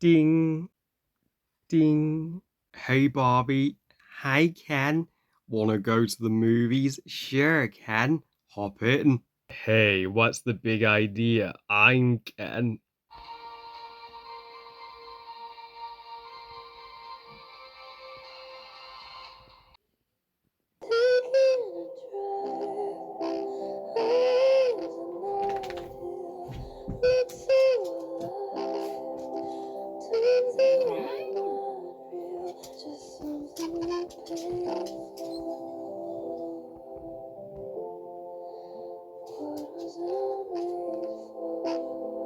Ding, ding. Hey Barbie. Hi Ken. Wanna go to the movies? Sure, Ken. Hop in. Hey, what's the big idea? I'm Ken.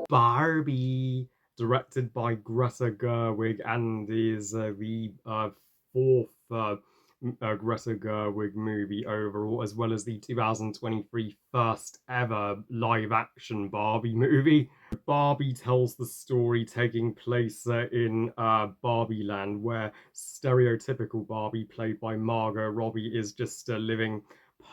Barbie, directed by Greta Gerwig, and is the fourth Greta Gerwig movie overall, as well as the 2023 first ever live action Barbie movie. Barbie tells the story taking place in Barbie Land, where stereotypical Barbie, played by Margot Robbie, is just living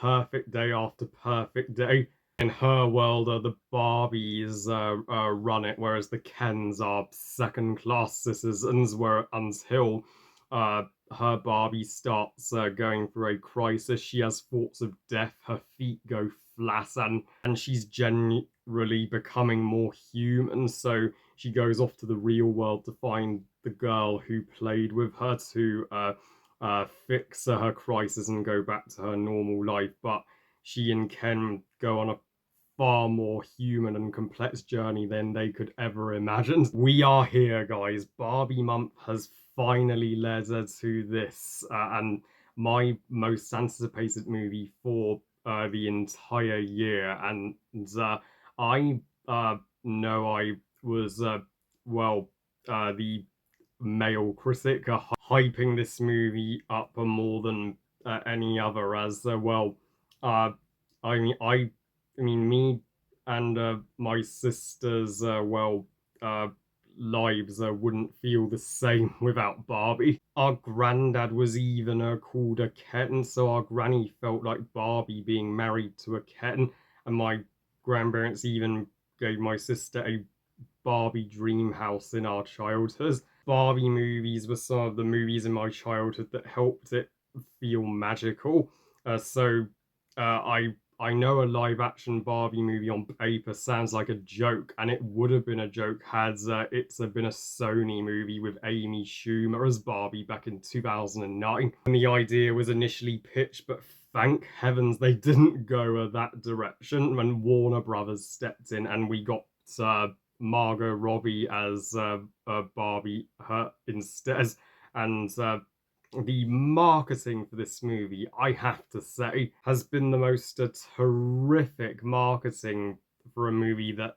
perfect day after perfect day. In her world, the Barbies run it, whereas the Kens are second-class citizens. Where until uh, her Barbie starts going through a crisis, she has thoughts of death. Her feet go flat, and she's generally becoming more human. So she goes off to the real world to find the girl who played with her to fix her crisis and go back to her normal life. But she and Ken go on a far more human and complex journey than they could ever imagine. We are here, guys. Barbie month has finally led us to this, and my most anticipated movie for the entire year. And I know I was well the male critic hyping this movie up more than any other, as well. Uh, I mean, me and my sister's uh, lives wouldn't feel the same without Barbie. Our granddad was even called a Ken, so our granny felt like Barbie being married to a Ken, and my grandparents even gave my sister a Barbie dream house in our childhood. Barbie movies were some of the movies in my childhood that helped it feel magical. So I know a live action Barbie movie on paper sounds like a joke, and it would have been a joke had it's been a Sony movie with Amy Schumer as Barbie back in 2009 when the idea was initially pitched, but thank heavens they didn't go that direction when Warner Brothers stepped in and we got Margot Robbie as Barbie her instead. And the marketing for this movie, I have to say, has been the most terrific marketing for a movie that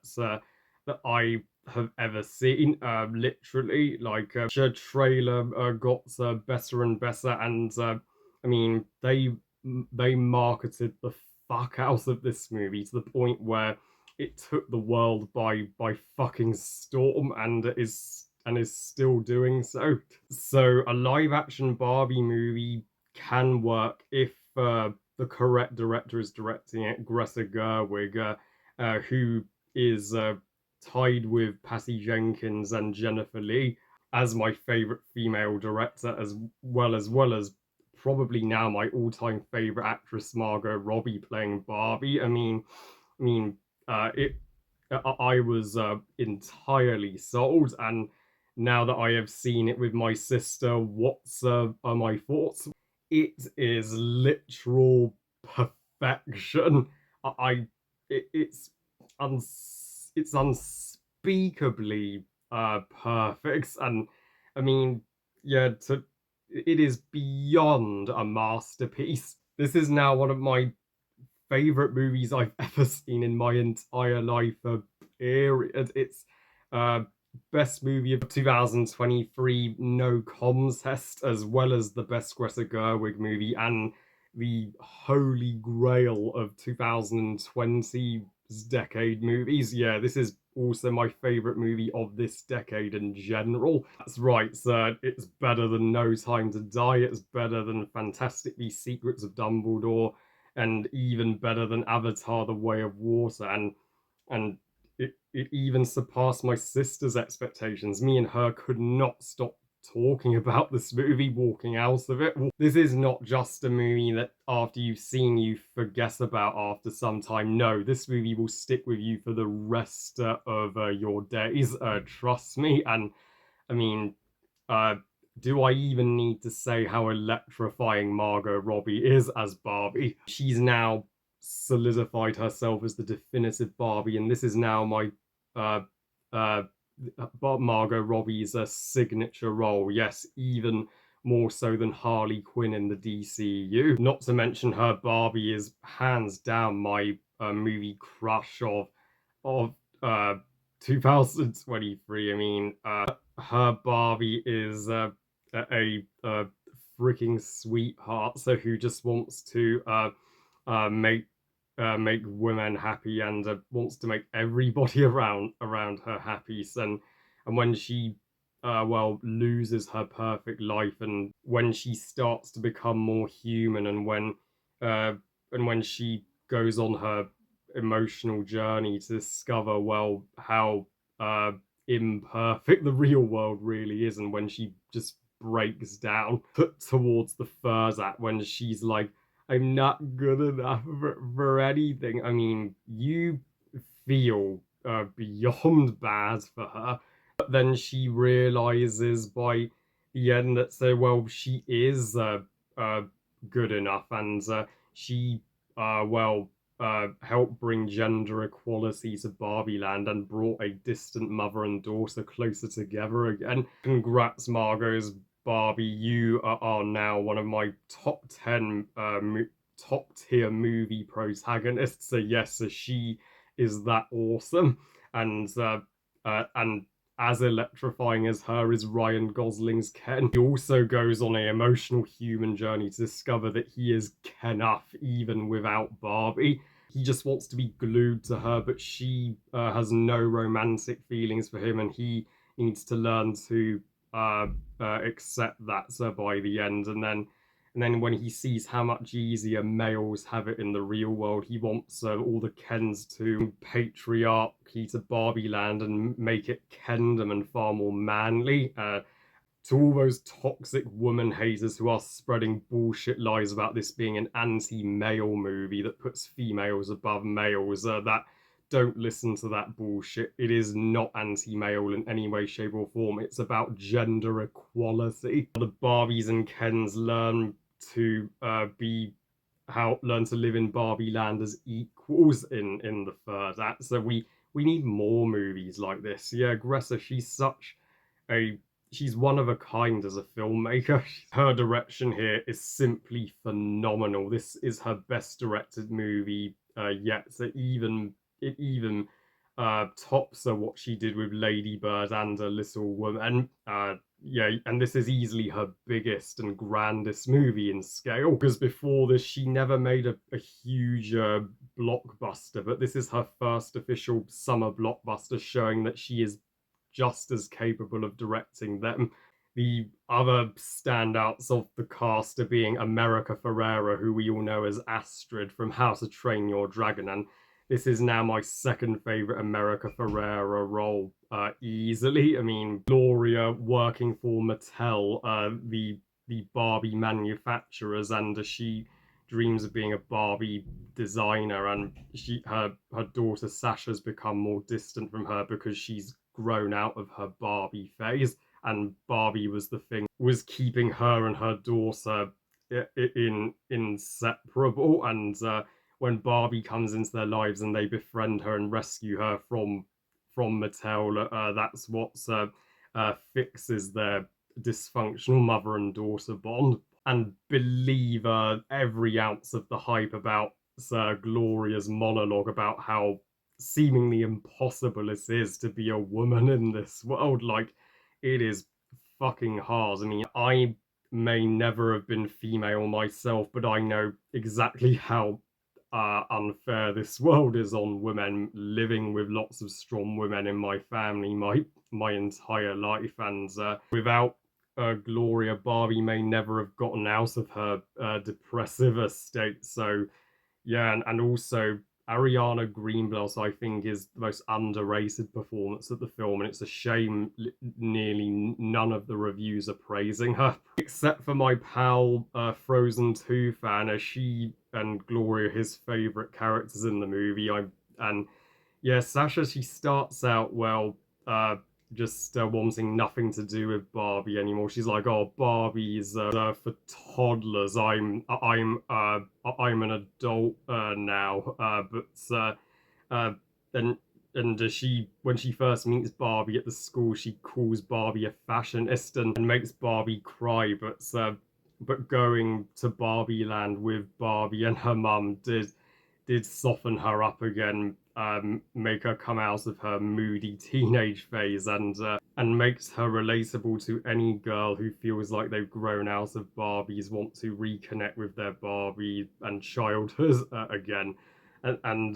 I have ever seen. Literally, like the trailer got better and better, and I mean they marketed the fuck out of this movie to the point where it took the world by fucking storm and is still doing so. So a live action Barbie movie can work if the correct director is directing it. Greta Gerwig, who is tied with Patty Jenkins and Jennifer Lee as my favorite female director, as well as probably now my all-time favorite actress Margot Robbie playing Barbie. I mean, it. I was entirely sold, and now that I have seen it with my sister, what's are my thoughts? It is literal perfection. I it's it's unspeakably perfect, and I mean, yeah, it is beyond a masterpiece. This is now one of my favorite movies I've ever seen in my entire life. Period. It's uh, best movie of 2023, no contest, as well as the best Greta Gerwig movie and the holy grail of 2020's decade movies. Yeah, this is also my favorite movie of this decade in general. That's right, sir. It's better than No Time to Die. It's better than Fantastic Beasts: Secrets of Dumbledore, and even better than Avatar: The Way of Water. And it even surpassed my sister's expectations. Me and her could not stop talking about this movie, walking out of it. This is not just a movie that after you've seen you forget about after some time. No, this movie will stick with you for the rest of your days. Trust me. And I mean, uh, do I even need to say how electrifying Margot Robbie is as Barbie? She's now solidified herself as the definitive Barbie, and this is now my uh, uh, Margot Robbie's signature role. Yes, even more so than Harley Quinn in the DCU. Not to mention her Barbie is hands down my movie crush of 2023. I mean, her Barbie is a freaking sweetheart, so who just wants to make make women happy and wants to make everybody around her happy. And when she well loses her perfect life, and when she starts to become more human, uh, and when she goes on her emotional journey to discover well how uh imperfect the real world really is, and when she just breaks down towards the Furzat when she's like, I'm not good enough for anything. I mean, you feel beyond bad for her, but then she realizes by the end that so well she is uh, good enough, and she well helped bring gender equality to Barbie Land and brought a distant mother and daughter closer together again. Congrats, Margot's Barbie. You are now one of my top 10 top tier movie protagonists. So yes, so she is that awesome, and as electrifying as her is Ryan Gosling's Ken. He also goes on an emotional human journey to discover that he is Kenuff even without Barbie. He just wants to be glued to her, but she has no romantic feelings for him, and he needs to learn to uh, accept that. So by the end, and then when he sees how much easier males have it in the real world, he wants all the Kens to patriarchy to Barbie Land and make it Kendom and far more manly. To all those toxic woman haters who are spreading bullshit lies about this being an anti-male movie that puts females above males, that don't listen to that bullshit. It is not anti-male in any way, shape, or form. It's about gender equality. The Barbies and Kens learn to learn to live in Barbie Land as equals in the third act. So we need more movies like this. Yeah, Gressa, a she's one of a kind as a filmmaker. Her direction here is simply phenomenal. This is her best directed movie yet. So it even tops what she did with Lady Bird and A Little Woman. Yeah, and this is easily her biggest and grandest movie in scale, because before this she never made a huge blockbuster, but this is her first official summer blockbuster, showing that she is just as capable of directing them. The other standouts of the cast are being America Ferrera, who we all know as Astrid from How to Train Your Dragon, and this is now my second favorite America Ferrera role, easily. I mean, Gloria working for Mattel, the Barbie manufacturers, and she dreams of being a Barbie designer, and her daughter Sasha's become more distant from her because she's grown out of her Barbie phase, and Barbie was the thing was keeping her and her daughter in inseparable. And when Barbie comes into their lives and they befriend her and rescue her from Mattel, that's what fixes their dysfunctional mother and daughter bond. And believe every ounce of the hype about Sir Gloria's monologue about how seemingly impossible it is to be a woman in this world. Like, it is fucking hard. I mean, I may never have been female myself, but I know exactly how unfair this world is on women, living with lots of strong women in my family my entire life, and without Gloria, Barbie may never have gotten out of her depressive state. So yeah, and also Ariana Greenblatt, I think, is the most underrated performance of the film, and it's a shame nearly none of the reviews are praising her, except for my pal Frozen 2 fan, as she and Gloria, his favourite characters in the movie. And yeah, Sasha, she starts out well, uh, just wanting nothing to do with Barbie anymore. She's like, "Oh, Barbie's for toddlers. I'm an adult now." Uh, and she, when she first meets Barbie at the school, she calls Barbie a fashionista and makes Barbie cry. But going to Barbie Land with Barbie and her mum did soften her up again, make her come out of her moody teenage phase, and makes her relatable to any girl who feels like they've grown out of Barbies, want to reconnect with their Barbie and childhood again. And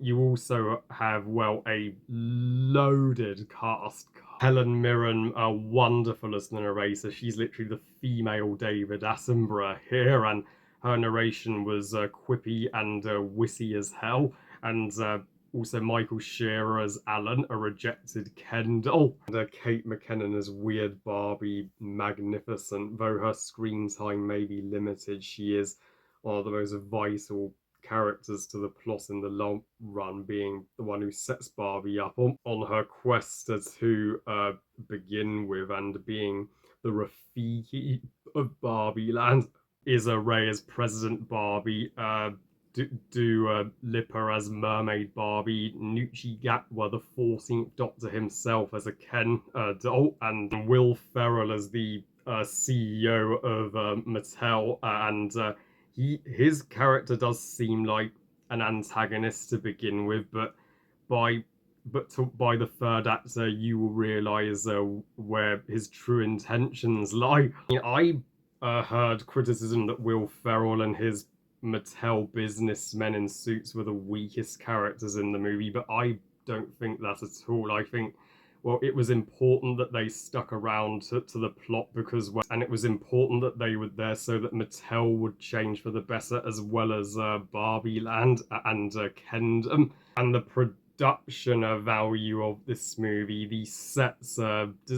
you also have, well, a loaded cast. Helen Mirren, wonderful as the narrator. She's literally the female David Attenborough here, and her narration was quippy and witty as hell. And also Michael Shearer as Alan, a rejected Ken doll. And Kate McKinnon as weird Barbie, magnificent. Though her screen time may be limited, she is one of the most vital characters to the plot in the long run, being the one who sets Barbie up on her quest to begin with, and being the Rafiki of Barbie Land. Issa Rae as President Barbie, Lipper as Mermaid Barbie, Nucci Gatwa, the 14th Doctor himself, as a Ken doll, and Will Ferrell as the CEO of Mattel, and his character does seem like an antagonist to begin with, but by by the third act, you will realize where his true intentions lie. I heard criticism that Will Ferrell and his Mattel businessmen in suits were the weakest characters in the movie, but I don't think that at all. I think, well, it was important that they stuck around to the plot, because, well, and it was important that they were there so that Mattel would change for the better, as well as Barbie Land and Kendom. And the production value of this movie, the sets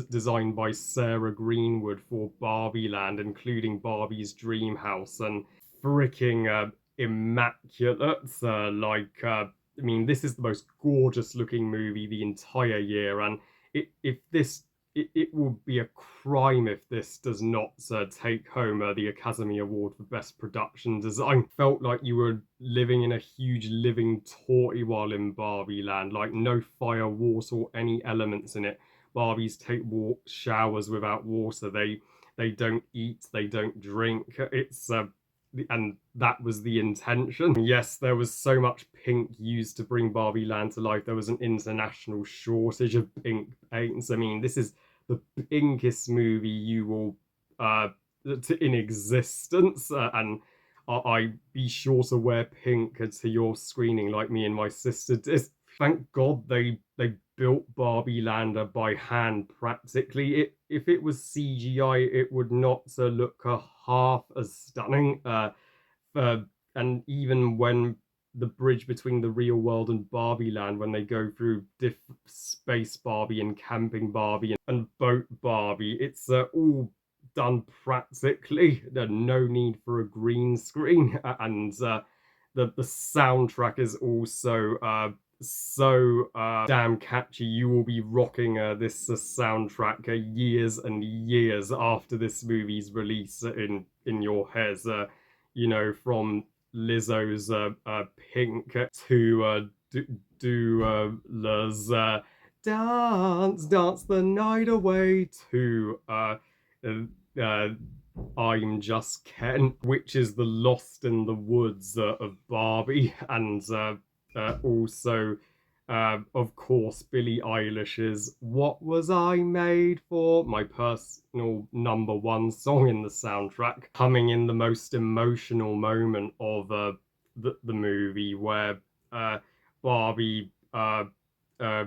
designed by Sarah Greenwood for Barbie Land, including Barbie's dream house, and freaking immaculate. I mean, this is the most gorgeous looking movie the entire year, and if this it would be a crime if this does not take home the Academy Award for Best Production Design. Felt like you were living in a huge living toy while in Barbie Land, like no fire, water, or any elements in it. Barbies take showers without water. They don't eat. They don't drink. And that was the intention. Yes, there was so much pink used to bring Barbie Land to life. There was an international shortage of pink paints. I mean, this is the pinkest movie you will in existence, and I be sure to wear pink to your screening, like me and my sister did. Thank God they built Barbie Lander by hand practically. If it was CGI, it would not look half as stunning. Uh, and even when the bridge between the real world and Barbie Land, when they go through space Barbie and camping Barbie and boat Barbie, it's all done practically. There's no need for a green screen, and the soundtrack is also so damn catchy. You will be rocking this soundtrack years and years after this movie's release in your heads. You know, from Lizzo's Pink to Doula's Dance the Night Away to uh, I'm Just Ken, which is the Lost in the Woods of Barbie, and also, of course, Billie Eilish's What Was I Made For? My personal number one song in the soundtrack, coming in the most emotional moment of the movie, where Barbie uh, uh,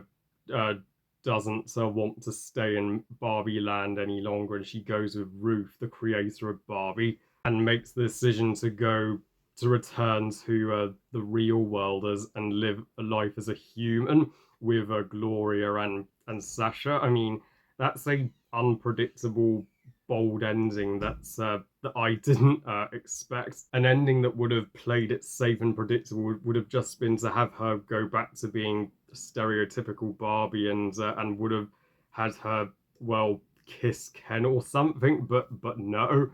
doesn't want to stay in Barbie Land any longer, and she goes with Ruth, the creator of Barbie, and makes the decision to go to return to the real world as and live a life as a human with Gloria and Sasha. I mean, that's a unpredictable, bold ending that I didn't expect. An ending that would have played it safe and predictable would have just been to have her go back to being stereotypical Barbie and would have had her, well, kiss Ken or something. But no,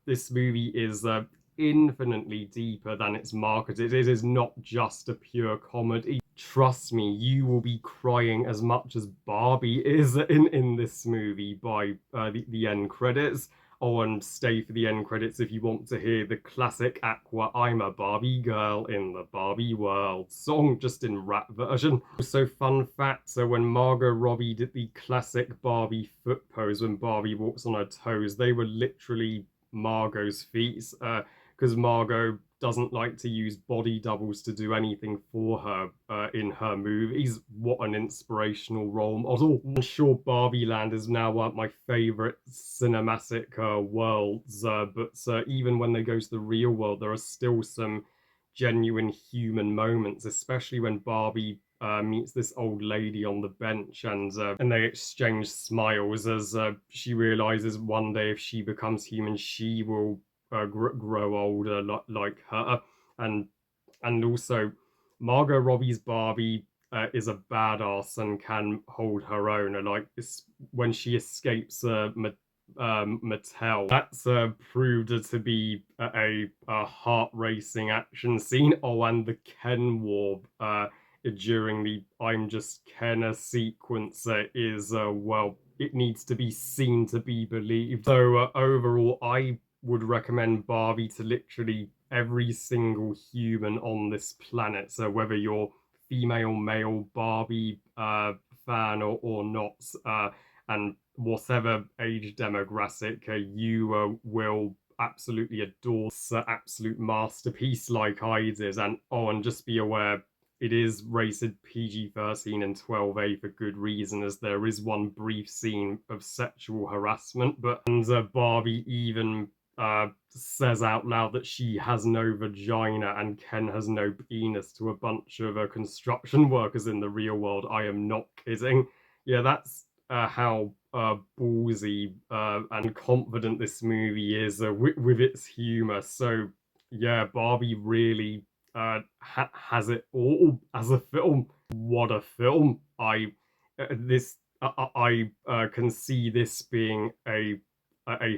this movie is infinitely deeper than it's marketed. It is not just a pure comedy. Trust me, you will be crying as much as Barbie is in this movie by the end credits. Oh, and stay for the end credits if you want to hear the classic Aqua I'm a Barbie girl in the Barbie world song, just in rap version. Also, fun fact, so when Margot Robbie did the classic Barbie foot pose when Barbie walks on her toes, they were literally Margot's feet. Because Margot doesn't like to use body doubles to do anything for her in her movies. What an inspirational role model. I'm sure Barbie Land is now one of my favorite cinematic worlds, but even when they go to the real world, there are still some genuine human moments, especially when Barbie meets this old lady on the bench and they exchange smiles as she realizes one day if she becomes human, she will grow older like her, and also Margot Robbie's Barbie is a badass and can hold her own. And like when she escapes Mattel, that's proved to be a heart racing action scene. Oh, and the Ken War during the I'm Just Ken sequence is well, it needs to be seen to be believed. So overall, I would recommend Barbie to literally every single human on this planet. So whether you're female, male, Barbie fan or not, and whatever age demographic, you will absolutely adore this absolute masterpiece like I did. And oh, and just be aware, it is rated PG-13 and 12A for good reason, as there is one brief scene of sexual harassment. But and Barbie even says out loud that she has no vagina and Ken has no penis to a bunch of construction workers in the real world. I am not kidding. Yeah, that's how ballsy and confident this movie is with its humor. So, yeah, Barbie really has it all as a film. What a film! I can see this being a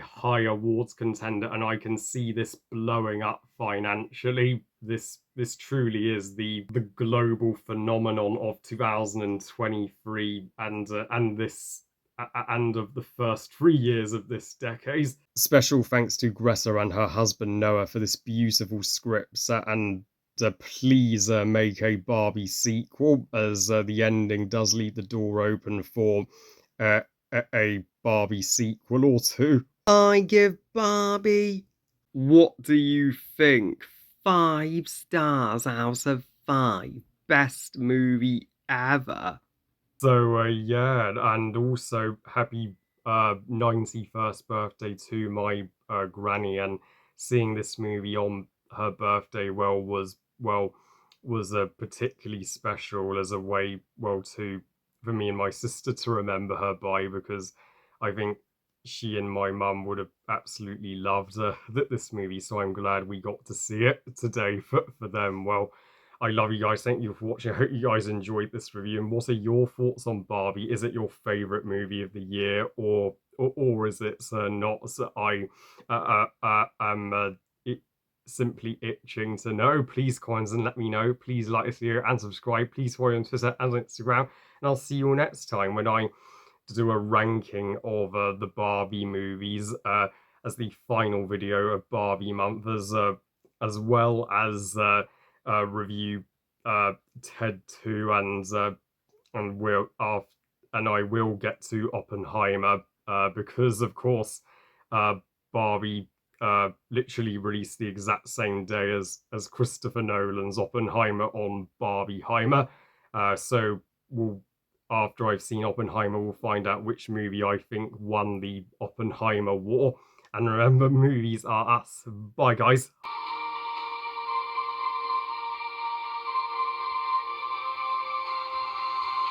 high awards contender, and I can see this blowing up financially. This truly is the global phenomenon of 2023, and this and of the first 3 years of this decade. Special thanks to Greta and her husband Noah for this beautiful script, and please make a Barbie sequel, as the ending does leave the door open for uh, a Barbie sequel or two. I give Barbie. What do you think? 5 stars out of 5. Best movie ever. So yeah, and also happy 91st birthday to my granny, and seeing this movie on her birthday was particularly special as a way to for me and my sister to remember her by, because I think she and my mum would have absolutely loved this movie. So I'm glad we got to see it today for them. Well, I love you guys. Thank you for watching. I hope you guys enjoyed this review. And what are your thoughts on Barbie? Is it your favorite movie of the year, or is it not? So I am simply itching to know. Please comments and let me know. Please like this video and subscribe. Please follow me on Twitter and on Instagram. And I'll see you all next time when I do a ranking of the Barbie movies as the final video of Barbie month, as well as review Ted 2 and will and I will get to Oppenheimer because of course Barbie literally released the exact same day as Christopher Nolan's Oppenheimer on Barbieheimer. So we'll after I've seen Oppenheimer, we'll find out which movie I think won the Oppenheimer War. And remember, movies are us. Bye, guys.